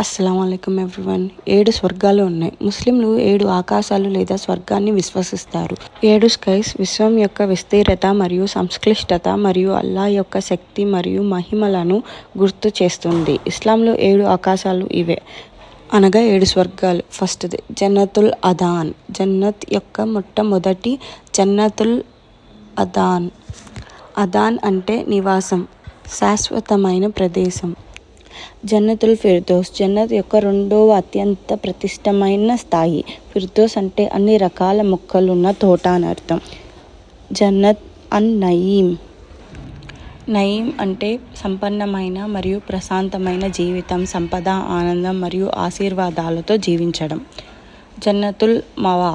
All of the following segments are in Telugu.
అస్సలాముఅలైకుం ఎవ్రీవన్. 7 స్వర్గాలు ఉన్నాయి. ముస్లింలు 7 ఆకాశాలు లేదా స్వర్గాన్ని విశ్వసిస్తారు. 7 స్కైస్ విశ్వం యొక్క విస్తీర్ణత మరియు సంక్లిష్టత మరియు అల్లా యొక్క శక్తి మరియు మహిమలను గుర్తు చేస్తుంది. ఇస్లాంలో 7 ఆకాశాలు ఇవే, అనగా 7 స్వర్గాలు. ఫస్ట్ది జన్నతుల్ అదాన్. జన్నత్ యొక్క మొట్టమొదటి జన్నతుల్ అదాన్. అదాన్ అంటే నివాసం, శాశ్వతమైన ప్రదేశం. జన్నతుల్ ఫిర్దౌస్. జన్నత్ యొక్క రెండవ అత్యంత ప్రతిష్టమైన స్థాయి. ఫిర్దౌస్ అంటే అన్ని రకాల మొక్కలున్న తోట అని అర్థం. జన్నత్ అన్ నయీం. నయీం అంటే సంపన్నమైన మరియు ప్రశాంతమైన జీవితం, సంపద, ఆనందం మరియు ఆశీర్వాదాలతో జీవించడం. జన్నతుల్ మవా.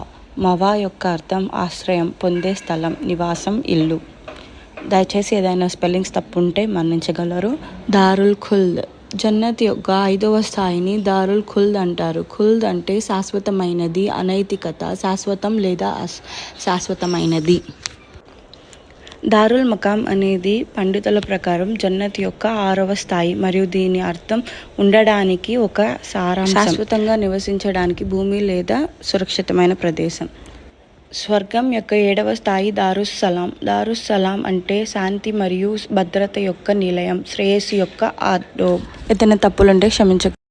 మవా యొక్క అర్థం ఆశ్రయం, పొందే స్థలం, నివాసం, ఇల్లు. దయచేసి ఏదైనా స్పెల్లింగ్స్ తప్పు ఉంటే మన్నించగలరు. దారుల్ ఖుల్ద్. జన్నత్ యొక్క 5వ స్థాయిని దారుల్ ఖుల్ద్ అంటారు. ఖుల్ద్ అంటే శాశ్వతమైనది, అనైతికత, శాశ్వతం లేదా శాశ్వతమైనది. దారుల్ మకామ్ అనేది పండితుల ప్రకారం జన్నత్ యొక్క 6వ స్థాయి మరియు దీని అర్థం ఉండడానికి ఒక సారాంశం, శాశ్వతంగా నివసించడానికి భూమి లేదా సురక్షితమైన ప్రదేశం. స్వర్గం యొక్క 7వ స్థాయి దారుస్సలాం. దారుస్సలాం అంటే శాంతి మరియు భద్రత యొక్క నిలయం, శ్రేయస్సు యొక్క ఆడోబ్. ఏదైనా తప్పులుంటే క్షమించ